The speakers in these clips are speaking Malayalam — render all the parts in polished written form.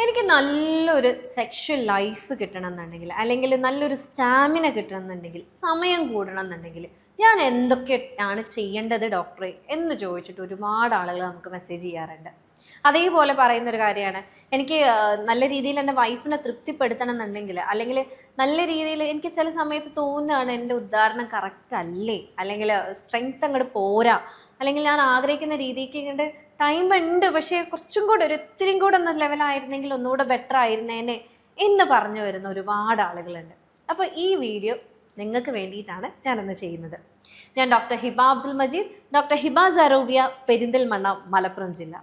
എനിക്ക് നല്ലൊരു സെക്ഷൽ ലൈഫ് കിട്ടണം എന്നുണ്ടെങ്കിൽ അല്ലെങ്കിൽ നല്ലൊരു സ്റ്റാമിന കിട്ടണം എന്നുണ്ടെങ്കിൽ സമയം കൂടണം എന്നുണ്ടെങ്കിൽ ഞാൻ എന്തൊക്കെയാണ് ചെയ്യേണ്ടത് ഡോക്ടറെ എന്ന് ചോദിച്ചിട്ട് ഒരുപാട് ആളുകൾ നമുക്ക് മെസ്സേജ് ചെയ്യാറുണ്ട്. അതേപോലെ പറയുന്ന ഒരു കാര്യമാണ്, എനിക്ക് നല്ല രീതിയിൽ എൻ്റെ വൈഫിനെ തൃപ്തിപ്പെടുത്തണം എന്നുണ്ടെങ്കിൽ അല്ലെങ്കിൽ നല്ല രീതിയിൽ എനിക്ക് ചില സമയത്ത് തോന്നുകയാണ് എൻ്റെ ഉദാഹരണം കറക്റ്റ് അല്ലേ, അല്ലെങ്കിൽ സ്ട്രെങ്ത് അങ്ങോട്ട് പോരാ, അല്ലെങ്കിൽ ഞാൻ ആഗ്രഹിക്കുന്ന രീതിക്ക് ഇങ്ങോട്ട് ടൈം ഉണ്ട് പക്ഷേ കുറച്ചും കൂടെ ഇത്തിരിയും കൂടെ ഒന്ന് ലെവലായിരുന്നെങ്കിൽ ഒന്നുകൂടെ ബെറ്റർ ആയിരുന്നേനെ എന്ന് പറഞ്ഞു വരുന്ന ഒരുപാട് ആളുകളുണ്ട്. അപ്പോൾ ഈ വീഡിയോ നിങ്ങൾക്ക് വേണ്ടിയിട്ടാണ് ഞാനിന്ന് ചെയ്യുന്നത്. ഞാൻ ഡോക്ടർ ഹിബ അബ്ദുൽ മജീദ്, ഡോക്ടർ ഹിബ സറോവിയ, പെരിന്തൽമണ്ണ, മലപ്പുറം ജില്ല.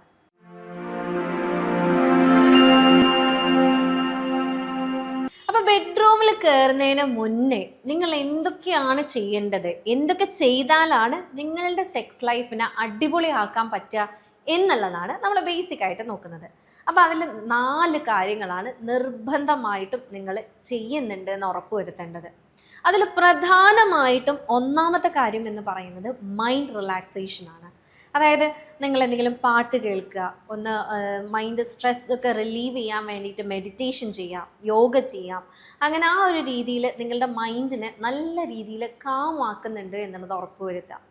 അപ്പോൾ ബെഡ്റൂമിൽ കയറുന്നതിന് മുന്നേ നിങ്ങൾ എന്തൊക്കെയാണ് ചെയ്യേണ്ടത്, എന്തൊക്കെ ചെയ്താലാണ് നിങ്ങളുടെ സെക്സ് ലൈഫിനെ അടിപൊളിയാക്കാൻ പറ്റുക എന്നുള്ളതാണ് നമ്മൾ ബേസിക് ആയിട്ട് നോക്കുന്നത്. അപ്പോൾ അതിൽ 4 കാര്യങ്ങളാണ് നിർബന്ധമായിട്ടും നിങ്ങൾ ചെയ്യുന്നുണ്ട് എന്ന് ഉറപ്പ് വരുത്തേണ്ടത്. അതിൽ പ്രധാനമായിട്ടും ഒന്നാമത്തെ കാര്യം എന്ന് പറയുന്നത് മൈൻഡ് റിലാക്സേഷനാണ്. അതായത് നിങ്ങൾ എന്തെങ്കിലും പാട്ട് കേൾക്കുക, ഒന്ന് മൈൻഡ് സ്ട്രെസ് ഒക്കെ റിലീവ് ചെയ്യാൻ വേണ്ടിയിട്ട് മെഡിറ്റേഷൻ ചെയ്യാം, യോഗ ചെയ്യാം. അങ്ങനെ ആ ഒരു രീതിയിൽ നിങ്ങളുടെ മൈൻഡിനെ നല്ല രീതിയിൽ കാം ആക്കുന്നുണ്ട് എന്നുള്ളത് ഉറപ്പ് വരുത്താം.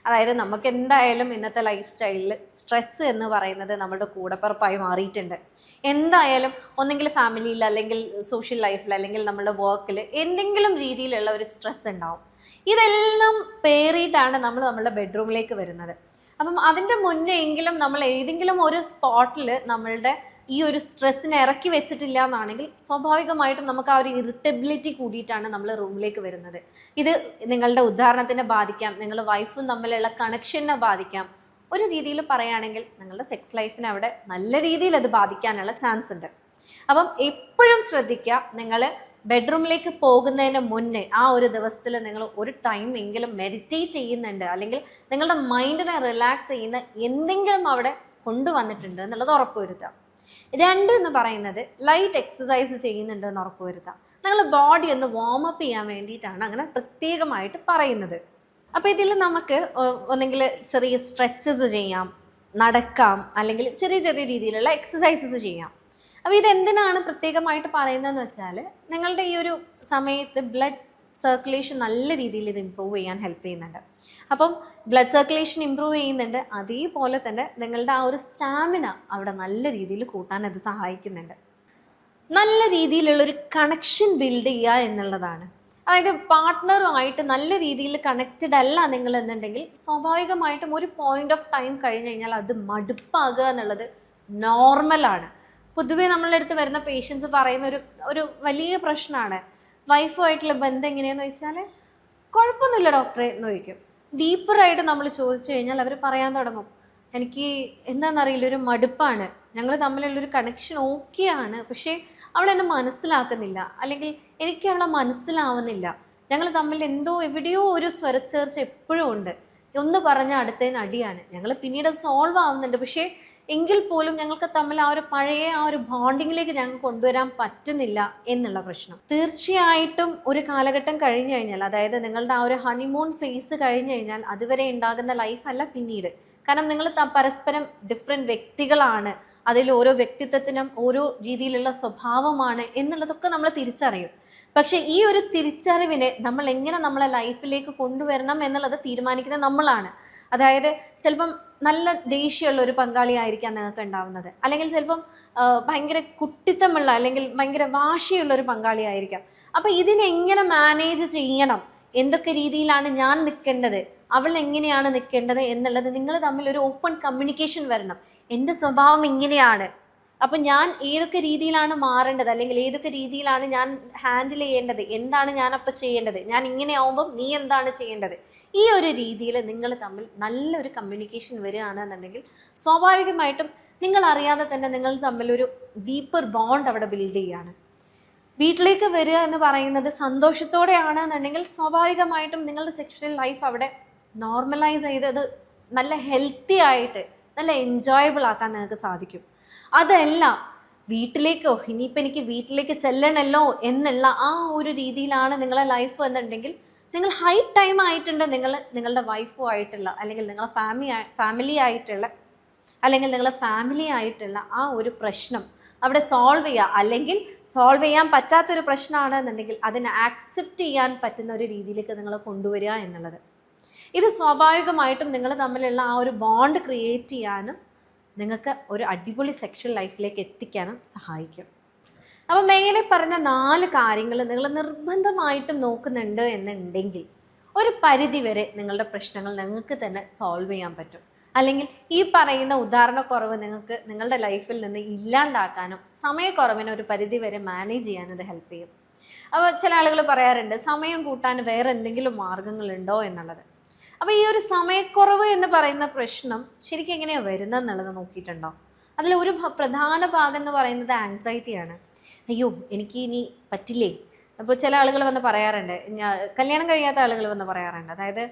അതായത് നമുക്ക് എന്തായാലും ഇന്നത്തെ ലൈഫ് സ്റ്റൈലിൽ സ്ട്രെസ്സ് എന്ന് പറയുന്നത് നമ്മുടെ കൂടപ്പിറപ്പായി മാറിയിട്ടുണ്ട്. എന്തായാലും ഒന്നെങ്കിൽ ഫാമിലിയിൽ അല്ലെങ്കിൽ സോഷ്യൽ ലൈഫിൽ അല്ലെങ്കിൽ നമ്മുടെ വർക്കിൽ എന്തെങ്കിലും രീതിയിലുള്ള ഒരു സ്ട്രെസ് ഉണ്ടാവും. ഇതെല്ലാം പേറിയിട്ടാണ് നമ്മൾ നമ്മുടെ ബെഡ്റൂമിലേക്ക് വരുന്നത്. അപ്പം അതിൻ്റെ മുന്നേ എങ്കിലും നമ്മൾ ഏതെങ്കിലും ഒരു സ്പോട്ടിൽ നമ്മളുടെ ഈ ഒരു സ്ട്രെസ്സിനെ ഇറക്കി വെച്ചിട്ടില്ല എന്നാണെങ്കിൽ സ്വാഭാവികമായിട്ടും നമുക്ക് ആ ഒരു ഇറിറ്റബിലിറ്റി കൂടിയിട്ടാണ് നമ്മൾ റൂമിലേക്ക് വരുന്നത്. ഇത് നിങ്ങളുടെ ഉദാഹരണത്തിനെ ബാധിക്കാം, നിങ്ങൾ വൈഫും തമ്മിലുള്ള കണക്ഷനെ ബാധിക്കാം. ഒരു രീതിയിൽ പറയുകയാണെങ്കിൽ നിങ്ങളുടെ സെക്സ് ലൈഫിനെ അവിടെ നല്ല രീതിയിൽ അത് ബാധിക്കാനുള്ള ചാൻസ് ഉണ്ട്. അപ്പം എപ്പോഴും ശ്രദ്ധിക്കുക, നിങ്ങൾ ബെഡ്റൂമിലേക്ക് പോകുന്നതിന് മുന്നേ ആ ഒരു ദിവസത്തിൽ നിങ്ങൾ ഒരു ടൈം എങ്കിലും മെഡിറ്റേറ്റ് ചെയ്യുന്നുണ്ട്, അല്ലെങ്കിൽ നിങ്ങളുടെ മൈൻഡിനെ റിലാക്സ് ചെയ്യുന്ന എന്തെങ്കിലും അവിടെ കൊണ്ടുവന്നിട്ടുണ്ട് എന്നുള്ളത് ഉറപ്പ് വരുത്തുക. 2 എന്ന് പറയുന്നത് ലൈറ്റ് എക്സസൈസ് ചെയ്യുന്നുണ്ട് എന്ന് ഉറപ്പ് വരുത്താം. നിങ്ങൾ ബോഡി ഒന്ന് വാമപ്പ് ചെയ്യാൻ വേണ്ടിയിട്ടാണ് അങ്ങനെ പ്രത്യേകമായിട്ട് പറയുന്നത്. അപ്പോൾ ഇതിൽ നമുക്ക് ഒന്നെങ്കിൽ ചെറിയ സ്ട്രെച്ചസ് ചെയ്യാം, നടക്കാം, അല്ലെങ്കിൽ ചെറിയ ചെറിയ രീതിയിലുള്ള എക്സസൈസസ് ചെയ്യാം. അപ്പോൾ ഇതെന്തിനാണ് പ്രത്യേകമായിട്ട് പറയുന്നതെന്ന് വെച്ചാൽ നിങ്ങളുടെ ഈ ഒരു സമയത്ത് ബ്ലഡ് സർക്കുലേഷൻ നല്ല രീതിയിൽ ഇത് ഇമ്പ്രൂവ് ചെയ്യാൻ ഹെൽപ്പ് ചെയ്യുന്നുണ്ട്. അപ്പം ബ്ലഡ് സർക്കുലേഷൻ ഇമ്പ്രൂവ് ചെയ്യുന്നുണ്ട്, അതേപോലെ തന്നെ നിങ്ങളുടെ ആ ഒരു സ്റ്റാമിന അവിടെ നല്ല രീതിയിൽ കൂട്ടാൻ അത് സഹായിക്കുന്നുണ്ട്. നല്ല രീതിയിലുള്ളൊരു കണക്ഷൻ ബിൽഡ് ചെയ്യുക എന്നുള്ളതാണ്. അതായത് പാർട്ട്ണറുമായിട്ട് നല്ല രീതിയിൽ കണക്റ്റഡ് അല്ല നിങ്ങൾ എന്നുണ്ടെങ്കിൽ സ്വാഭാവികമായിട്ടും ഒരു പോയിന്റ് ഓഫ് ടൈം കഴിഞ്ഞ് കഴിഞ്ഞാൽ അത് മടുപ്പാകുക എന്നുള്ളത് നോർമലാണ്. പൊതുവേ നമ്മളുടെ അടുത്ത് വരുന്ന പേഷ്യൻസ് പറയുന്ന ഒരു വലിയ പ്രശ്നമാണ്, വൈഫുമായിട്ടുള്ള ബന്ധം എങ്ങനെയാണെന്ന് ചോദിച്ചാൽ കുഴപ്പമൊന്നുമില്ല ഡോക്ടറെ എന്ന് ചോദിക്കും. ഡീപ്പറായിട്ട് നമ്മൾ ചോദിച്ചു കഴിഞ്ഞാൽ അവർ പറയാൻ തുടങ്ങും, എനിക്ക് എന്താണെന്നറിയില്ല, ഒരു മടുപ്പാണ്, ഞങ്ങൾ തമ്മിലുള്ളൊരു കണക്ഷൻ ഓക്കെയാണ്, പക്ഷേ അവൾ എന്നെ മനസ്സിലാക്കുന്നില്ല, അല്ലെങ്കിൽ എനിക്ക് അവളെ മനസ്സിലാവുന്നില്ല, ഞങ്ങൾ തമ്മിൽ എന്തോ എവിടെയോ ഒരു സ്വരച്ചേർച്ച എപ്പോഴും ഉണ്ട്, ഒന്ന് പറഞ്ഞാൽ അടുത്തതിന് അടിയാണ്, ഞങ്ങൾ പിന്നീട് അത് സോൾവ് ആവുന്നുണ്ട്, പക്ഷേ എങ്കിൽ പോലും ഞങ്ങൾക്ക് തമ്മിൽ ആ ഒരു പഴയ ആ ഒരു ബോണ്ടിങ്ങിലേക്ക് ഞങ്ങൾക്ക് കൊണ്ടുവരാൻ പറ്റുന്നില്ല എന്നുള്ള പ്രശ്നം. തീർച്ചയായിട്ടും ഒരു കാലഘട്ടം കഴിഞ്ഞു കഴിഞ്ഞാൽ, അതായത് നിങ്ങളുടെ ആ ഒരു ഹണിമൂൺ ഫേസ് കഴിഞ്ഞു കഴിഞ്ഞാൽ അതുവരെ ഉണ്ടാകുന്ന ലൈഫല്ല പിന്നീട്. കാരണം നിങ്ങൾ പരസ്പരം ഡിഫറെൻറ്റ് വ്യക്തികളാണ്, അതിൽ ഓരോ വ്യക്തിത്വത്തിനും ഓരോ രീതിയിലുള്ള സ്വഭാവമാണ് എന്നുള്ളതൊക്കെ നമ്മൾ തിരിച്ചറിയും. പക്ഷേ ഈ ഒരു തിരിച്ചറിവിനെ നമ്മൾ എങ്ങനെ നമ്മളെ ലൈഫിലേക്ക് കൊണ്ടുവരണം എന്നുള്ളത് തീരുമാനിക്കുന്നത് നമ്മളാണ്. അതായത് ചിലപ്പം നല്ല ദേഷ്യമുള്ള ഒരു പങ്കാളിയായിരിക്കാം നിങ്ങൾക്ക് ഉണ്ടാവുന്നത്, അല്ലെങ്കിൽ ചിലപ്പം ഭയങ്കര കുട്ടിത്തമുള്ള അല്ലെങ്കിൽ ഭയങ്കര വാശിയുള്ള ഒരു പങ്കാളിയായിരിക്കാം. അപ്പം ഇതിനെങ്ങനെ മാനേജ് ചെയ്യണം, എന്തൊക്കെ രീതിയിലാണ് ഞാൻ നിൽക്കേണ്ടത്, അവൾ എങ്ങനെയാണ് നിൽക്കേണ്ടത് എന്നുള്ളത് നിങ്ങൾ തമ്മിൽ ഒരു ഓപ്പൺ കമ്മ്യൂണിക്കേഷൻ വരണം. എൻ്റെ സ്വഭാവം ഇങ്ങനെയാണ്, അപ്പം ഞാൻ ഏതൊക്കെ രീതിയിലാണ് മാറേണ്ടത്, അല്ലെങ്കിൽ ഏതൊക്കെ രീതിയിലാണ് ഞാൻ ഹാൻഡിൽ ചെയ്യേണ്ടത്, എന്താണ് ഞാനപ്പോൾ ചെയ്യേണ്ടത്, ഞാൻ ഇങ്ങനെ ആവുമ്പം നീ എന്താണ് ചെയ്യേണ്ടത്, ഈ ഒരു രീതിയിൽ നിങ്ങൾ തമ്മിൽ നല്ലൊരു കമ്മ്യൂണിക്കേഷൻ വരികയാണെന്നുണ്ടെങ്കിൽ സ്വാഭാവികമായിട്ടും നിങ്ങൾ അറിയാതെ തന്നെ നിങ്ങൾ തമ്മിലൊരു ഡീപ്പർ ബോണ്ട് അവിടെ ബിൽഡ് ചെയ്യുകയാണ്. വീട്ടിലേക്ക് വരിക എന്ന് പറയുന്നത് സന്തോഷത്തോടെയാണ് എന്നുണ്ടെങ്കിൽ സ്വാഭാവികമായിട്ടും നിങ്ങളുടെ സെക്ഷൽ ലൈഫ് അവിടെ നോർമലൈസ് ചെയ്തത് നല്ല ഹെൽത്തി ആയിട്ട് നല്ല എൻജോയബിൾ ആക്കാൻ നിങ്ങൾക്ക് സാധിക്കും. അതല്ല വീട്ടിലേക്കോ ഇനിയിപ്പോൾ എനിക്ക് വീട്ടിലേക്ക് ചെല്ലണമല്ലോ എന്നുള്ള ആ ഒരു രീതിയിലാണ് നിങ്ങളെ ലൈഫ് എന്നുണ്ടെങ്കിൽ നിങ്ങൾ ഹൈ ടൈം ആയിട്ടുണ്ട് നിങ്ങളുടെ വൈഫുമായിട്ടുള്ള അല്ലെങ്കിൽ നിങ്ങളുടെ ഫാമിലി ആയിട്ടുള്ള അല്ലെങ്കിൽ നിങ്ങളുടെ ഫാമിലി ആയിട്ടുള്ള ആ ഒരു പ്രശ്നം അവിടെ സോൾവ് ചെയ്യുക. അല്ലെങ്കിൽ സോൾവ് ചെയ്യാൻ പറ്റാത്തൊരു പ്രശ്നമാണെന്നുണ്ടെങ്കിൽ അതിനെ ആക്സെപ്റ്റ് ചെയ്യാൻ പറ്റുന്ന ഒരു രീതിയിലേക്ക് നിങ്ങൾ കൊണ്ടുവരിക എന്നുള്ളത്. ഇത് സ്വാഭാവികമായിട്ടും നിങ്ങൾ തമ്മിലുള്ള ആ ഒരു ബോണ്ട് ക്രിയേറ്റ് ചെയ്യാനും നിങ്ങൾക്ക് ഒരു അടിപൊളി സെക്ഷൽ ലൈഫിലേക്ക് എത്തിക്കാനും സഹായിക്കും. അപ്പോൾ മേലെ പറഞ്ഞ 4 കാര്യങ്ങൾ നിങ്ങൾ നിർബന്ധമായിട്ടും നോക്കുന്നുണ്ട് എന്നുണ്ടെങ്കിൽ ഒരു പരിധി വരെ നിങ്ങളുടെ പ്രശ്നങ്ങൾ നിങ്ങൾക്ക് തന്നെ സോൾവ് ചെയ്യാൻ പറ്റും. അല്ലെങ്കിൽ ഈ പറയുന്ന ഉദാഹരണക്കുറവ് നിങ്ങൾക്ക് നിങ്ങളുടെ ലൈഫിൽ നിന്ന് ഇല്ലാണ്ടാക്കാനും സമയക്കുറവിനെ ഒരു പരിധി വരെ മാനേജ് ചെയ്യാനും ഇത് ഹെൽപ്പ് ചെയ്യും. അപ്പോൾ ചില ആളുകൾ പറയാറുണ്ട് സമയം കൂട്ടാൻ വേറെ എന്തെങ്കിലും മാർഗങ്ങളുണ്ടോ എന്നുള്ളത്. അപ്പോൾ ഈ ഒരു സമയക്കുറവ് എന്ന് പറയുന്ന പ്രശ്നം ശരിക്കും എങ്ങനെയാണ് വരുന്നത് എന്നുള്ളത് നോക്കിയിട്ടുണ്ടോ? അതിൽ ഒരു പ്രധാന ഭാഗം എന്ന് പറയുന്നത് ആങ്സൈറ്റിയാണ്. അയ്യോ എനിക്ക് ഇനി പറ്റില്ലേ. അപ്പോൾ ചില ആളുകൾ വന്ന് പറയാറുണ്ട്, കല്യാണം കഴിയാത്ത ആളുകൾ വന്ന് പറയാറുണ്ട്, അതായത്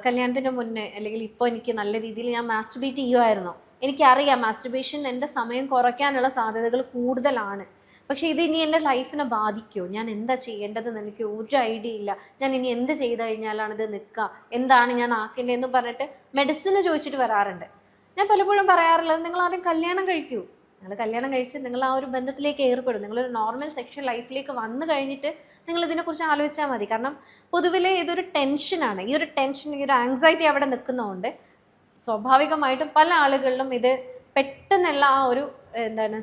കല്യാണത്തിന് മുന്നേ അല്ലെങ്കിൽ ഇപ്പോൾ എനിക്ക് നല്ല രീതിയിൽ ഞാൻ മാസ്റ്റുബേറ്റ് ചെയ്യുമായിരുന്നു, എനിക്കറിയാം മാസ്റ്റുബേഷൻ എൻ്റെ സമയം കുറയ്ക്കാനുള്ള സാധ്യതകൾ കൂടുതലാണ്, പക്ഷേ ഇത് ഇനി എൻ്റെ ലൈഫിനെ ബാധിക്കുമോ, ഞാൻ എന്താ ചെയ്യേണ്ടതെന്ന് എനിക്ക് ഒരു ഐഡിയ ഇല്ല, ഞാൻ ഇനി എന്ത് ചെയ്ത് കഴിഞ്ഞാലാണ് ഇത് നിൽക്കുക, എന്താണ് ഞാൻ ആക്കേണ്ടതെന്ന് പറഞ്ഞിട്ട് മെഡിസിന് ചോദിച്ചിട്ട് വരാറുണ്ട്. ഞാൻ പലപ്പോഴും പറയാറുള്ളത്, നിങ്ങൾ ആദ്യം കല്യാണം കഴിക്കൂ. നിങ്ങൾ കല്യാണം കഴിച്ച് നിങ്ങൾ ആ ഒരു ബന്ധത്തിലേക്ക് ഏർപ്പെടും. നിങ്ങളൊരു നോർമൽ സെക്ഷൽ ലൈഫിലേക്ക് വന്നു കഴിഞ്ഞിട്ട് നിങ്ങൾ ഇതിനെക്കുറിച്ച് ആലോചിച്ചാൽ മതി. കാരണം പൊതുവിലെ ഇതൊരു ടെൻഷനാണ്. ഈ ഒരു ടെൻഷൻ, ഈ ഒരു ആങ്സൈറ്റി അവിടെ നിൽക്കുന്നതുകൊണ്ട് സ്വാഭാവികമായിട്ടും പല ആളുകളിലും ഇത് പെട്ടെന്നുള്ള ആ ഒരു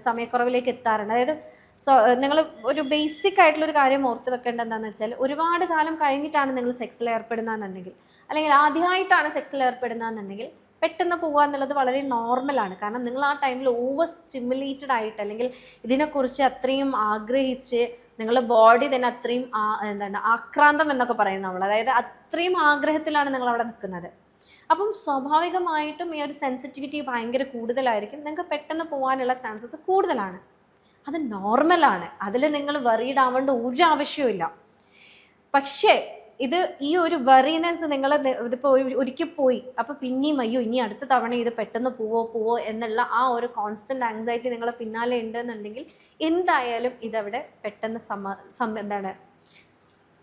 സമയക്കുറവിലേക്ക് എത്താറുണ്ട്. അതായത് നിങ്ങൾ ഒരു ബേസിക് ആയിട്ടുള്ളൊരു കാര്യം ഓർത്ത് വെക്കേണ്ടത് എന്താണെന്ന് വെച്ചാൽ, ഒരുപാട് കാലം കഴിഞ്ഞിട്ടാണ് നിങ്ങൾ സെക്സിൽ ഏർപ്പെടുന്നതെന്നുണ്ടെങ്കിൽ, അല്ലെങ്കിൽ ആദ്യമായിട്ടാണ് സെക്സിൽ ഏർപ്പെടുന്നതെന്നുണ്ടെങ്കിൽ പെട്ടെന്ന് പോകുക എന്നുള്ളത് വളരെ നോർമലാണ്. കാരണം നിങ്ങൾ ആ ടൈമിൽ ഓവർ സ്റ്റിമുലേറ്റഡ് ആയിട്ട്, അല്ലെങ്കിൽ ഇതിനെക്കുറിച്ച് അത്രയും ആഗ്രഹിച്ച് നിങ്ങളുടെ ബോഡി തന്നെ അത്രയും ആക്രാന്തം എന്നൊക്കെ പറയും നമ്മൾ, അതായത് അത്രയും ആഗ്രഹത്തിലാണ് നിങ്ങൾ അവിടെ നിൽക്കുന്നത്. അപ്പം സ്വാഭാവികമായിട്ടും ഈ ഒരു സെൻസിറ്റിവിറ്റി ഭയങ്കര കൂടുതലായിരിക്കും. നിങ്ങൾക്ക് പെട്ടെന്ന് പോകാനുള്ള ചാൻസസ് കൂടുതലാണ്. അത് നോർമലാണ്. അതിൽ നിങ്ങൾ വറീഡ് ആവേണ്ട ഒരു ആവശ്യമില്ല. പക്ഷേ ഇത് ഈ ഒരു വറീനെസ് നിങ്ങൾ ഇതിപ്പോൾ ഒരിക്കൽ പോയി, അപ്പോൾ പിന്നെയും അയ്യോ ഇനി അടുത്ത തവണ ഇത് പെട്ടെന്ന് പോവോ എന്നുള്ള ആ ഒരു കോൺസ്റ്റൻറ്റ് ആങ്സൈറ്റി നിങ്ങളെ പിന്നാലെ ഉണ്ടെന്നുണ്ടെങ്കിൽ എന്തായാലും ഇതവിടെ പെട്ടെന്ന്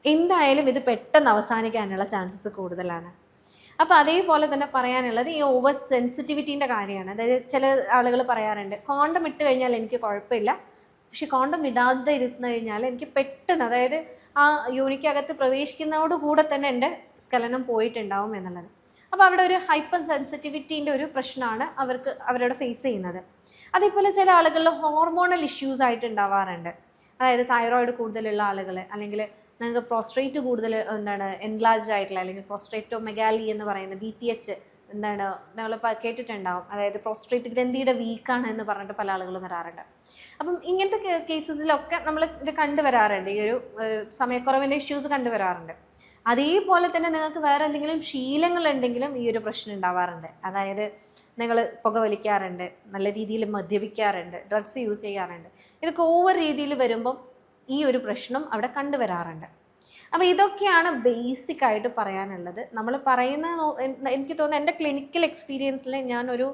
എന്തായാലും ഇത് പെട്ടെന്ന് അവസാനിക്കാനുള്ള ചാൻസസ് കൂടുതലാണ്. അപ്പോൾ അതേപോലെ തന്നെ പറയാനുള്ളത് ഈ ഓവർ സെൻസിറ്റിവിറ്റീൻ്റെ കാര്യമാണ്. അതായത് ചില ആളുകൾ പറയാറുണ്ട്, കോണ്ടം ഇട്ട് കഴിഞ്ഞാൽ എനിക്ക് കുഴപ്പമില്ല, പക്ഷെ കോണ്ടം ഇടാതെ ഇരുന്ന് കഴിഞ്ഞാൽ എനിക്ക് പെട്ടെന്ന്, അതായത് ആ യോനിക്കകത്ത് പ്രവേശിക്കുന്നതോടുകൂടെ തന്നെ എൻ്റെ സ്ഖലനം പോയിട്ടുണ്ടാവും എന്നുള്ളത്. അപ്പോൾ അവിടെ ഒരു ഹൈപ്പർ സെൻസിറ്റിവിറ്റീൻ്റെ ഒരു പ്രശ്നമാണ് അവരോട് ഫേസ് ചെയ്യുന്നത്. അതേപോലെ ചില ആളുകളിൽ ഹോർമോണൽ ഇഷ്യൂസ് ആയിട്ട് ഉണ്ടാവാറുണ്ട്. അതായത് തൈറോയിഡ് കൂടുതലുള്ള ആളുകൾ, അല്ലെങ്കിൽ നിങ്ങൾക്ക് പ്രോസ്ട്രേറ്റ് കൂടുതൽ എൻലാർജ് ആയിട്ടുള്ള, അല്ലെങ്കിൽ പ്രോസ്ട്രേറ്റോമെഗാലി എന്ന് പറയുന്ന BPH നിങ്ങൾ കേട്ടിട്ടുണ്ടാവും. അതായത് പ്രോസ്ട്രേറ്റ് ഗ്രന്ഥിയുടെ വീക്കാണ് എന്ന് പറഞ്ഞിട്ട് പല ആളുകളും വരാറുണ്ട്. അപ്പം ഇങ്ങനത്തെ കേസസിലൊക്കെ നമ്മൾ ഇത് കണ്ടുവരാറുണ്ട്, ഈ ഒരു സമയക്കുറവിൻ്റെ ഇഷ്യൂസ് കണ്ടുവരാറുണ്ട്. അതേപോലെ തന്നെ നിങ്ങൾക്ക് വേറെ എന്തെങ്കിലും ശീലങ്ങളുണ്ടെങ്കിലും ഈ ഒരു പ്രശ്നം ഉണ്ടാവാറുണ്ട്. അതായത് നിങ്ങൾ പുകവലിക്കാറുണ്ട്, നല്ല രീതിയിൽ മദ്യപിക്കാറുണ്ട്, ഡ്രഗ്സ് യൂസ് ചെയ്യാറുണ്ട്. ഇതൊക്കെ ഓവർ രീതിയിൽ വരുമ്പം ഈ ഒരു പ്രശ്നം അവിടെ കണ്ടുവരാറുണ്ട്. അപ്പോൾ ഇതൊക്കെയാണ് ബേസിക് ആയിട്ട് പറയാനുള്ളത്. നമ്മൾ പറയുന്ന, എനിക്ക് തോന്നുന്നു എൻ്റെ ക്ലിനിക്കൽ എക്സ്പീരിയൻസിൽ ഞാനൊരു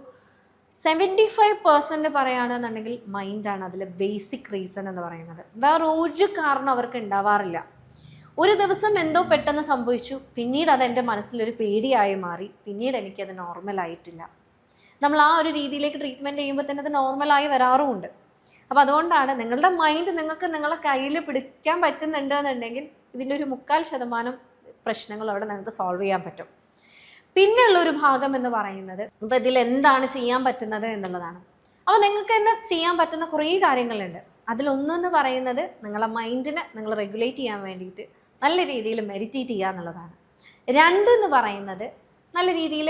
75% പറയുകയാണെന്നുണ്ടെങ്കിൽ മൈൻഡാണ് അതിൽ ബേസിക് റീസൺ എന്ന് പറയുന്നത്. വേറെ ഒരു കാരണം അവർക്ക് ഉണ്ടാവാറില്ല. ഒരു ദിവസം എന്തോ പെട്ടെന്ന് സംഭവിച്ചു, പിന്നീട് അതെൻ്റെ മനസ്സിലൊരു പേടിയായി മാറി, പിന്നീട് എനിക്കത് നോർമലായിട്ടില്ല. നമ്മൾ ആ ഒരു രീതിയിലേക്ക് ട്രീറ്റ്മെൻറ്റ് ചെയ്യുമ്പോൾ തന്നെ അത് നോർമലായി വരാറുമുണ്ട്. അപ്പോൾ അതുകൊണ്ടാണ് നിങ്ങളുടെ മൈൻഡ് നിങ്ങൾക്ക് നിങ്ങളെ കയ്യിൽ പിടിക്കാൻ പറ്റുന്നുണ്ട് എന്നുണ്ടെങ്കിൽ ഇതിൻ്റെ ഒരു 3/4% പ്രശ്നങ്ങൾ അവിടെ നിങ്ങൾക്ക് സോൾവ് ചെയ്യാൻ പറ്റും. പിന്നെയുള്ളൊരു ഭാഗം എന്ന് പറയുന്നത് ഇപ്പോൾ ഇതിൽ എന്താണ് ചെയ്യാൻ പറ്റുന്നത് എന്നുള്ളതാണ്. അപ്പോൾ നിങ്ങൾക്ക് തന്നെ ചെയ്യാൻ പറ്റുന്ന കുറേ കാര്യങ്ങളുണ്ട്. അതിലൊന്നെന്ന് പറയുന്നത് നിങ്ങളെ മൈൻഡിനെ നിങ്ങൾ റെഗുലേറ്റ് ചെയ്യാൻ വേണ്ടിയിട്ട് നല്ല രീതിയിൽ മെഡിറ്റേറ്റ് ചെയ്യുക എന്നുള്ളതാണ്. 2 എന്ന് പറയുന്നത് നല്ല രീതിയിൽ,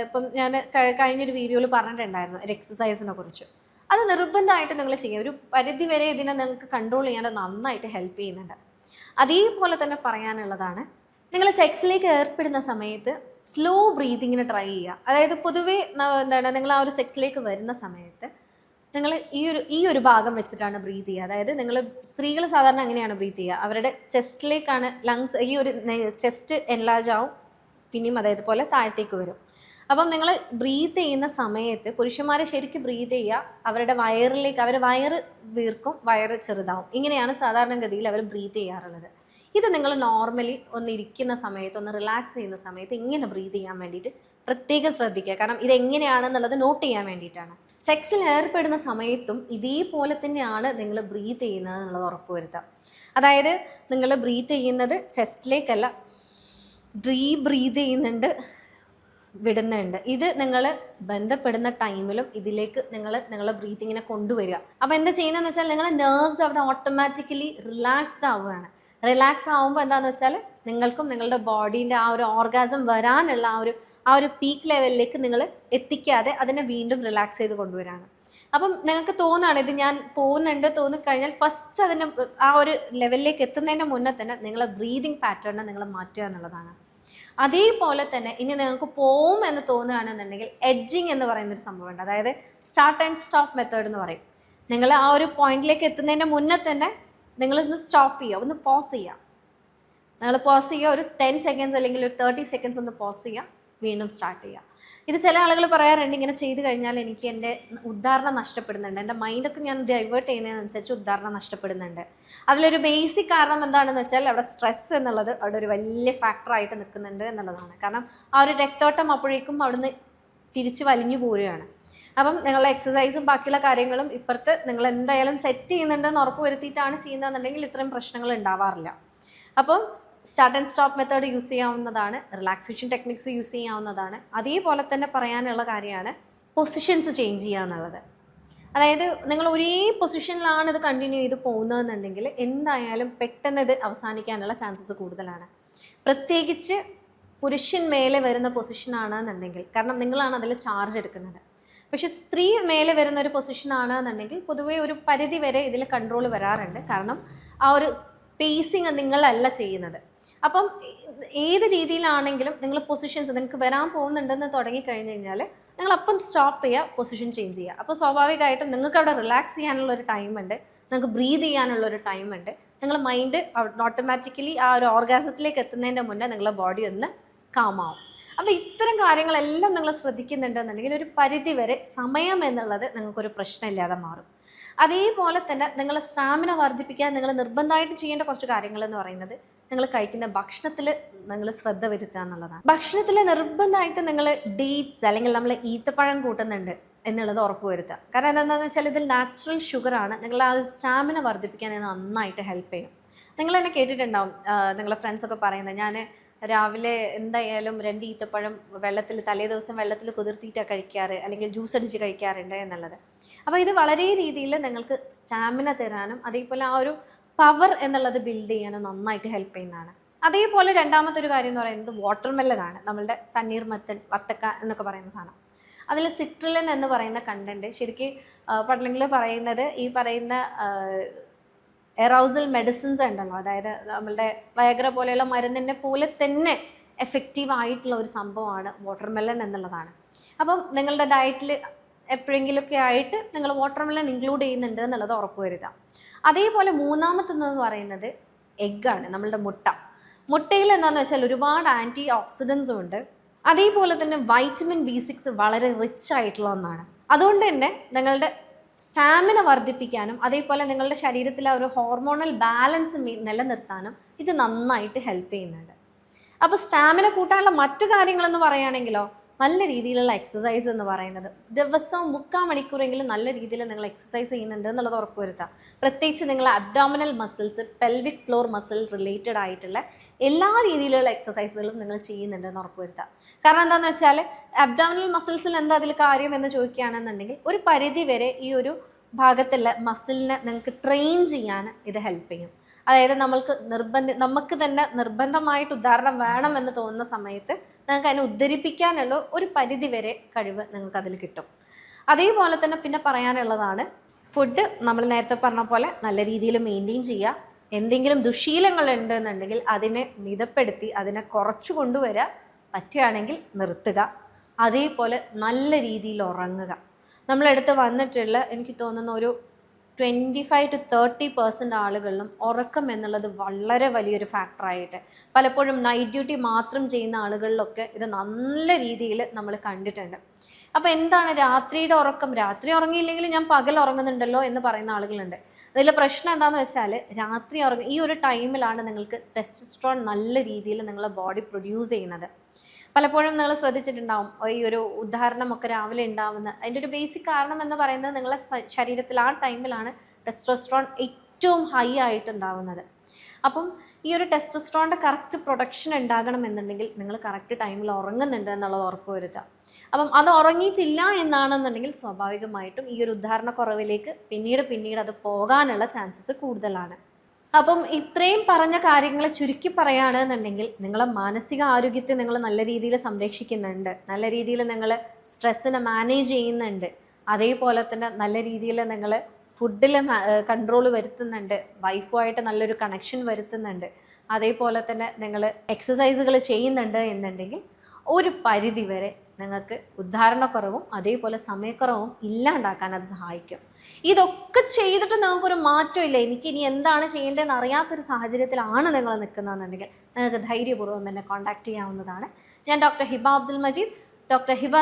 ഇപ്പം ഞാൻ കഴിഞ്ഞൊരു വീഡിയോയിൽ പറഞ്ഞിട്ടുണ്ടായിരുന്നു ഒരു എക്സസൈസിനെ കുറിച്ച്. അത് നിർബന്ധമായിട്ട് നിങ്ങൾ ചെയ്യുക. ഒരു പരിധി വരെ ഇതിനെ നിങ്ങൾക്ക് കൺട്രോൾ ചെയ്യാൻ നന്നായിട്ട് ഹെൽപ്പ് ചെയ്യുന്നുണ്ട്. അതേപോലെ തന്നെ പറയാനുള്ളതാണ്, നിങ്ങൾ സെക്സിലേക്ക് ഏർപ്പെടുന്ന സമയത്ത് സ്ലോ ബ്രീതിങ്ങിന് ട്രൈ ചെയ്യുക. അതായത് പൊതുവേ നിങ്ങൾ ആ ഒരു സെക്സിലേക്ക് വരുന്ന സമയത്ത് നിങ്ങൾ ഈ ഒരു ഭാഗം വെച്ചിട്ടാണ് ബ്രീത്ത് ചെയ്യുക. അതായത് നിങ്ങൾ സ്ത്രീകൾ സാധാരണ അങ്ങനെയാണ് ബ്രീത്ത് ചെയ്യുക. അവരുടെ ചെസ്റ്റിലേക്കാണ് ലങ്സ്, ഈ ഒരു ചെസ്റ്റ് എൻലാർജ് ആവും, പിന്നെയും അതേപോലെ താഴത്തേക്ക് വരും. അപ്പം നിങ്ങൾ ബ്രീത്ത് ചെയ്യുന്ന സമയത്ത് പുരുഷന്മാരെ ശരിക്കും ബ്രീത്ത് ചെയ്യുക, അവരുടെ വയറിലേക്ക്, അവർ വയറ് വീർക്കും, വയറ് ചെറുതാവും. ഇങ്ങനെയാണ് സാധാരണഗതിയിൽ അവർ ബ്രീത്ത് ചെയ്യാറുള്ളത്. ഇത് നിങ്ങൾ നോർമലി ഒന്ന് ഇരിക്കുന്ന സമയത്ത്, ഒന്ന് റിലാക്സ് ചെയ്യുന്ന സമയത്ത് ഇങ്ങനെ ബ്രീത്ത് ചെയ്യാൻ വേണ്ടിയിട്ട് പ്രത്യേകം ശ്രദ്ധിക്കുക. കാരണം ഇതെങ്ങനെയാണെന്നുള്ളത് നോട്ട് ചെയ്യാൻ വേണ്ടിയിട്ടാണ്. സെക്സിൽ ഏർപ്പെടുന്ന സമയത്തും ഇതേപോലെ തന്നെയാണ് നിങ്ങൾ ബ്രീത്ത് ചെയ്യുന്നത് എന്നുള്ളത് ഉറപ്പുവരുത്താം. അതായത് നിങ്ങൾ ബ്രീത്ത് ചെയ്യുന്നത് ചെസ്റ്റിലേക്കല്ല, ഡീപ്പ് ബ്രീത്ത് ചെയ്യുന്നുണ്ട്, വിടുന്നുണ്ട്. ഇത് നിങ്ങൾ ബന്ധപ്പെടുന്ന ടൈമിലും ഇതിലേക്ക് നിങ്ങളെ ബ്രീത്തിങ്ങിനെ കൊണ്ടുവരിക. അപ്പോൾ എന്താ ചെയ്യുന്നതെന്ന് വെച്ചാൽ നിങ്ങളുടെ നെർവ്സ് അവിടെ ഓട്ടോമാറ്റിക്കലി റിലാക്സ്ഡ് ആവുകയാണ്. റിലാക്സ് ആവുമ്പോൾ എന്താണെന്ന് വെച്ചാൽ നിങ്ങൾക്കും നിങ്ങളുടെ ബോഡീൻ്റെ ആ ഒരു ഓർഗാസം വരാനുള്ള ആ ഒരു പീക്ക് ലെവലിലേക്ക് നിങ്ങൾ എത്തിക്കാതെ അതിനെ വീണ്ടും റിലാക്സ് ചെയ്ത് കൊണ്ടുവരാണ്. അപ്പം നിങ്ങൾക്ക് തോന്നുകയാണ് ഇത് ഞാൻ പോകുന്നുണ്ട് തോന്നിക്കഴിഞ്ഞാൽ ഫസ്റ്റ് അതിൻ്റെ ആ ഒരു ലെവലിലേക്ക് എത്തുന്നതിൻ്റെ മുന്നേ തന്നെ നിങ്ങളെ ബ്രീതിങ് പാറ്റേണിനെ നിങ്ങൾ മാറ്റുക എന്നുള്ളതാണ്. അതേപോലെ തന്നെ ഇനി നിങ്ങൾക്ക് പോവും എന്ന് തോന്നുകയാണെന്നുണ്ടെങ്കിൽ എഡ്ജിങ് എന്ന് പറയുന്നൊരു സംഭവമുണ്ട്. അതായത് സ്റ്റാർട്ട് ആൻഡ് സ്റ്റോപ്പ് മെത്തേഡ് എന്ന് പറയും. നിങ്ങൾ ആ ഒരു പോയിന്റിലേക്ക് എത്തുന്നതിൻ്റെ മുന്നേ തന്നെ നിങ്ങളൊന്ന് സ്റ്റോപ്പ് ചെയ്യുക, ഒന്ന് പോസ് ചെയ്യുക. നിങ്ങൾ പോസ് ചെയ്യുക, ഒരു 10 സെക്കൻഡ്സ് അല്ലെങ്കിൽ ഒരു 30 സെക്കൻഡ്സ് ഒന്ന് പോസ് ചെയ്യുക, വീണ്ടും സ്റ്റാർട്ട് ചെയ്യുക. ഇത് ചില ആളുകൾ പറയാറുണ്ട്, ഇങ്ങനെ ചെയ്ത് കഴിഞ്ഞാൽ എനിക്ക് എൻ്റെ ഉദ്ധാരണം നഷ്ടപ്പെടുന്നുണ്ട്, എൻ്റെ മൈൻഡൊക്കെ ഞാൻ ഡൈവേർട്ട് ചെയ്യുന്നതിനനുസരിച്ച് ഉദ്ധാരണം നഷ്ടപ്പെടുന്നുണ്ട്. അതിലൊരു ബേസിക് കാരണം എന്താണെന്ന് വെച്ചാൽ അവിടെ സ്ട്രെസ് എന്നുള്ളത് അവിടെ ഒരു വലിയ ഫാക്ടറായിട്ട് നിൽക്കുന്നുണ്ട് എന്നുള്ളതാണ്. കാരണം ആ ഒരു രക്തോട്ടം അപ്പോഴേക്കും അവിടുന്ന് തിരിച്ച് വലിഞ്ഞു പോരുകയാണ്. അപ്പം നിങ്ങളുടെ എക്സസൈസും ബാക്കിയുള്ള കാര്യങ്ങളും ഇപ്പുറത്ത് നിങ്ങൾ എന്തായാലും സെറ്റ് ചെയ്യുന്നുണ്ടെന്ന് ഉറപ്പ് വരുത്തിയിട്ടാണ് ചെയ്യുന്നതെന്നുണ്ടെങ്കിൽ ഇത്രയും പ്രശ്നങ്ങൾ ഉണ്ടാവാറില്ല. അപ്പം start and stop method use ചെയ്യാവുന്നതാണ്, റിലാക്സേഷൻ ടെക്നിക്സ് യൂസ് ചെയ്യാവുന്നതാണ്. അതേപോലെ തന്നെ പറയാനുള്ള കാര്യമാണ് പൊസിഷൻസ് ചേഞ്ച് ചെയ്യുക എന്നുള്ളത്. അതായത് നിങ്ങൾ ഒരേ പൊസിഷനിലാണ് ഇത് കണ്ടിന്യൂ ചെയ്ത് പോകുന്നതെന്നുണ്ടെങ്കിൽ എന്തായാലും പെട്ടെന്ന് ഇത് അവസാനിക്കാനുള്ള ചാൻസസ് കൂടുതലാണ്. പ്രത്യേകിച്ച് പുരുഷൻ മേലെ വരുന്ന പൊസിഷനാണെന്നുണ്ടെങ്കിൽ, കാരണം നിങ്ങളാണ് അതിൽ ചാർജ് എടുക്കുന്നത്. പക്ഷെ സ്ത്രീ മേലെ വരുന്ന ഒരു പൊസിഷനാണെന്നുണ്ടെങ്കിൽ പൊതുവേ ഒരു പരിധി വരെ ഇതിൽ കൺട്രോൾ വരാറുണ്ട്. കാരണം ആ ഒരു പേസിങ് നിങ്ങളല്ല ചെയ്യുന്നത്. അപ്പം ഏത് രീതിയിലാണെങ്കിലും നിങ്ങൾ പൊസിഷൻസ് നിങ്ങൾക്ക് വരാൻ പോകുന്നുണ്ടെന്ന് തുടങ്ങിക്കഴിഞ്ഞ് കഴിഞ്ഞാൽ നിങ്ങളപ്പം സ്റ്റോപ്പ് ചെയ്യുക, പൊസിഷൻ ചേഞ്ച് ചെയ്യുക. അപ്പോൾ സ്വാഭാവികമായിട്ടും നിങ്ങൾക്ക് അവിടെ റിലാക്സ് ചെയ്യാനുള്ളൊരു ടൈമുണ്ട്, നിങ്ങൾക്ക് ബ്രീത് ചെയ്യാനുള്ളൊരു ടൈമുണ്ട്. നിങ്ങളുടെ മൈൻഡ് ഓട്ടോമാറ്റിക്കലി ആ ഒരു ഓർഗാസത്തിലേക്ക് എത്തുന്നതിൻ്റെ മുന്നേ നിങ്ങളുടെ ബോഡി ഒന്ന് കാമാവും. അപ്പോൾ ഇത്തരം കാര്യങ്ങളെല്ലാം നിങ്ങൾ ശ്രദ്ധിക്കുന്നുണ്ടെന്നുണ്ടെങ്കിൽ ഒരു പരിധി വരെ സമയം എന്നുള്ളത് നിങ്ങൾക്കൊരു പ്രശ്നമില്ലാതെ മാറും. അതേപോലെ തന്നെ നിങ്ങളെ സ്റ്റാമിന വർദ്ധിപ്പിക്കാൻ നിങ്ങൾ നിർബന്ധമായിട്ട് ചെയ്യേണ്ട കുറച്ച് കാര്യങ്ങൾ എന്ന് പറയുന്നത് നിങ്ങൾ കഴിക്കുന്ന ഭക്ഷണത്തിൽ നിങ്ങൾ ശ്രദ്ധ വരുത്തുക എന്നുള്ളതാണ്. ഭക്ഷണത്തിൽ നിർബന്ധമായിട്ട് നിങ്ങൾ ഡേറ്റ്സ് അല്ലെങ്കിൽ നമ്മൾ ഈത്തപ്പഴം കൂട്ടുന്നുണ്ട് എന്നുള്ളത് ഉറപ്പ് വരുത്തുക. കാരണം എന്താണെന്ന് വെച്ചാൽ ഇതിൽ നാച്ചുറൽ ഷുഗറാണ്. നിങ്ങൾ ആ ഒരു സ്റ്റാമിന വർദ്ധിപ്പിക്കാൻ ഇത് നന്നായിട്ട് ഹെൽപ്പ് ചെയ്യും. നിങ്ങൾ തന്നെ കേട്ടിട്ടുണ്ടാവും നിങ്ങളുടെ ഫ്രണ്ട്സൊക്കെ പറയുന്നത്, ഞാൻ രാവിലെ എന്തായാലും 2 ഈത്തപ്പഴം തലേ ദിവസം വെള്ളത്തിൽ കുതിർത്തിയിട്ടാണ് കഴിക്കാറ്, അല്ലെങ്കിൽ ജ്യൂസ് അടിച്ച് കഴിക്കാറുണ്ട് എന്നുള്ളത്. അപ്പോൾ ഇത് വളരെ രീതിയിൽ നിങ്ങൾക്ക് സ്റ്റാമിന തരാനും അതേപോലെ ആ ഒരു പവർ എന്നുള്ളത് ബിൽഡ് ചെയ്യാനും നന്നായിട്ട് ഹെൽപ്പ് ചെയ്യുന്നതാണ്. അതേപോലെ രണ്ടാമത്തെ ഒരു കാര്യം എന്ന് പറയുന്നത് വാട്ടർമെലനാണ്. നമ്മളുടെ തണ്ണീർമത്തൻ, വത്തക്ക എന്നൊക്കെ പറയുന്ന സാധനം. അതിൽ സിട്രലിൻ എന്ന് പറയുന്ന കണ്ടൻറ്റ് ശരിക്കും പഠനങ്ങൾ പറയുന്നത് ഈ പറയുന്ന എറൗസൽ മെഡിസിൻസ് ഉണ്ടല്ലോ, അതായത് നമ്മളുടെ വയഗ്ര പോലെയുള്ള മരുന്നിനെ പോലെ തന്നെ എഫക്റ്റീവ് ആയിട്ടുള്ള ഒരു സംഭവമാണ് വാട്ടർമെലൺ എന്നുള്ളതാണ്. അപ്പം നിങ്ങളുടെ ഡയറ്റിൽ എപ്പോഴെങ്കിലുമൊക്കെ ആയിട്ട് നിങ്ങൾ വാട്ടർമെലൺ ഇൻക്ലൂഡ് ചെയ്യുന്നുണ്ട് എന്നുള്ളത് ഉറപ്പ് വരുത്താം. അതേപോലെ മൂന്നാമത്തെന്ന് പറയുന്നത് എഗ്ഗാണ്, നമ്മളുടെ മുട്ട. മുട്ടയിൽ എന്താണെന്ന് വെച്ചാൽ ഒരുപാട് ആൻറ്റി ഓക്സിഡൻസും ഉണ്ട്. അതേപോലെ തന്നെ വൈറ്റമിൻ B6 വളരെ റിച്ച് ആയിട്ടുള്ള ഒന്നാണ്. അതുകൊണ്ട് തന്നെ നിങ്ങളുടെ സ്റ്റാമിന വർദ്ധിപ്പിക്കാനും അതേപോലെ നിങ്ങളുടെ ശരീരത്തിലെ ഒരു ഹോർമോണൽ ബാലൻസ് നിലനിർത്താനും ഇത് നന്നായിട്ട് ഹെൽപ്പ് ചെയ്യുന്നുണ്ട്. അപ്പോൾ സ്റ്റാമിന കൂട്ടാനുള്ള മറ്റു കാര്യങ്ങളെന്ന് പറയുകയാണെങ്കിലോ നല്ല രീതിയിലുള്ള എക്സസൈസ് എന്ന് പറയുന്നത് ദിവസവും 3/4 മണിക്കൂറെങ്കിലും നല്ല രീതിയിൽ നിങ്ങൾ എക്സസൈസ് ചെയ്യുന്നുണ്ട് എന്നുള്ളത് ഉറപ്പ് വരുത്തുക. പ്രത്യേകിച്ച് നിങ്ങൾ abdominal muscles, pelvic floor muscle related ആയിട്ടുള്ള എല്ലാ രീതിയിലുള്ള എക്സസൈസുകളും നിങ്ങൾ ചെയ്യുന്നുണ്ടെന്ന് ഉറപ്പ് വരുത്തുക. കാരണം എന്താണെന്ന് വെച്ചാൽ അബ്ഡോമിനൽ മസിൽസിൽ എന്താ അതിൽ കാര്യം എന്ന് ചോദിക്കുകയാണെന്നുണ്ടെങ്കിൽ ഒരു പരിധി വരെ ഈ ഒരു ഭാഗത്തുള്ള മസിലിനെ നിങ്ങൾക്ക് ട്രെയിൻ ചെയ്യാൻ ഇത് ഹെൽപ്പ് ചെയ്യും. അതായത് നമുക്ക് തന്നെ നിർബന്ധമായിട്ട് ഉദാഹരണം വേണമെന്ന് തോന്നുന്ന സമയത്ത് നിങ്ങൾക്ക് അതിനെ ഉദ്ധരിപ്പിക്കാനുള്ള ഒരു പരിധി വരെ കഴിവ് നിങ്ങൾക്ക് അതിൽ കിട്ടും. അതേപോലെ തന്നെ പിന്നെ പറയാനുള്ളതാണ് ഫുഡ്. നമ്മൾ നേരത്തെ പറഞ്ഞ പോലെ നല്ല രീതിയിൽ മെയിൻറ്റെയിൻ ചെയ്യുക. എന്തെങ്കിലും ദുശീലങ്ങൾ ഉണ്ടെന്നുണ്ടെങ്കിൽ അതിനെ മിതപ്പെടുത്തി അതിനെ കുറച്ച് കൊണ്ടുവരിക, പറ്റുകയാണെങ്കിൽ നിർത്തുക. അതേപോലെ നല്ല രീതിയിൽ ഉറങ്ങുക. നമ്മളെടുത്ത് വന്നിട്ടുള്ള എനിക്ക് തോന്നുന്ന ഒരു 25 to 30% ആളുകളിലും ഉറക്കം എന്നുള്ളത് വളരെ വലിയൊരു ഫാക്ടറായിട്ട് പലപ്പോഴും നൈറ്റ് ഡ്യൂട്ടി മാത്രം ചെയ്യുന്ന ആളുകളിലൊക്കെ ഇത് നല്ല രീതിയിൽ നമ്മൾ കണ്ടിട്ടുണ്ട്. അപ്പോൾ എന്താണ് രാത്രിയുടെ ഉറക്കം? രാത്രി ഉറങ്ങിയില്ലെങ്കിൽ ഞാൻ പകൽ ഉറങ്ങുന്നുണ്ടല്ലോ എന്ന് പറയുന്ന ആളുകളുണ്ട്. അതിലെ പ്രശ്നം എന്താണെന്ന് വെച്ചാൽ രാത്രി ഈ ഒരു ടൈമിലാണ് നിങ്ങൾക്ക് ടെസ്റ്റോസ്റ്ററോൺ നല്ല രീതിയിൽ നിങ്ങളുടെ ബോഡി പ്രൊഡ്യൂസ് ചെയ്യുന്നത്. പലപ്പോഴും നിങ്ങൾ ശ്രദ്ധിച്ചിട്ടുണ്ടാവും ഈ ഒരു ഉദാഹരണമൊക്കെ രാവിലെ ഉണ്ടാവുന്ന അതിൻ്റെ ഒരു ബേസിക് കാരണം എന്ന് പറയുന്നത് നിങ്ങളുടെ ശരീരത്തിൽ ആ ടൈമിലാണ് ടെസ്റ്റോസ്ട്രോൺ ഏറ്റവും ഹൈ ആയിട്ടുണ്ടാവുന്നത്. അപ്പം ഈ ഒരു ടെസ്റ്റോസ്ട്രോണിൻ്റെ കറക്റ്റ് പ്രൊഡക്ഷൻ ഉണ്ടാകണമെന്നുണ്ടെങ്കിൽ നിങ്ങൾ കറക്റ്റ് ടൈമിൽ ഉറങ്ങുന്നുണ്ട് എന്നുള്ളത് ഉറപ്പ് വരുത്തുക. അപ്പം അത് ഉറങ്ങിയിട്ടില്ല എന്നാണെന്നുണ്ടെങ്കിൽ സ്വാഭാവികമായിട്ടും ഈ ഒരു ഉദാഹരണക്കുറവിലേക്ക് പിന്നീട് അത് പോകാനുള്ള ചാൻസസ് കൂടുതലാണ്. അപ്പം ഇത്രയും പറഞ്ഞ കാര്യങ്ങൾ ചുരുക്കി പറയുകയാണെന്നുണ്ടെങ്കിൽ നിങ്ങളെ മാനസിക ആരോഗ്യത്തെ നിങ്ങൾ നല്ല രീതിയിൽ സംരക്ഷിക്കുന്നുണ്ട്, നല്ല രീതിയിൽ നിങ്ങൾ സ്ട്രെസ്സിനെ മാനേജ് ചെയ്യുന്നുണ്ട്, അതേപോലെ തന്നെ നല്ല രീതിയിൽ നിങ്ങൾ ഫുഡിൽ കൺട്രോൾ വരുത്തുന്നുണ്ട്, വൈഫുമായിട്ട് നല്ലൊരു കണക്ഷൻ വരുത്തുന്നുണ്ട്, അതേപോലെ തന്നെ നിങ്ങൾ എക്സസൈസുകൾ ചെയ്യുന്നുണ്ട് എന്നുണ്ടെങ്കിൽ ഒരു പരിധി വരെ നിങ്ങൾക്ക് ഉദ്ധാരണക്കുറവും അതേപോലെ സമയക്കുറവും ഇല്ലാണ്ടാക്കാൻ അത് സഹായിക്കും. ഇതൊക്കെ ചെയ്തിട്ട് നിങ്ങൾക്കൊരു മാറ്റമില്ല, എനിക്കിനി എന്താണ് ചെയ്യേണ്ടതെന്ന് അറിയാത്തൊരു സാഹചര്യത്തിലാണ് നിങ്ങൾ നിൽക്കുന്നതെന്നുണ്ടെങ്കിൽ നിങ്ങൾക്ക് ധൈര്യപൂർവ്വം എന്നെ കോൺടാക്ട് ചെയ്യാവുന്നതാണ്. ഞാൻ ഡോക്ടർ ഹിബ അബ്ദുൽ മജീദ്, ഡോക്ടർ ഹിബ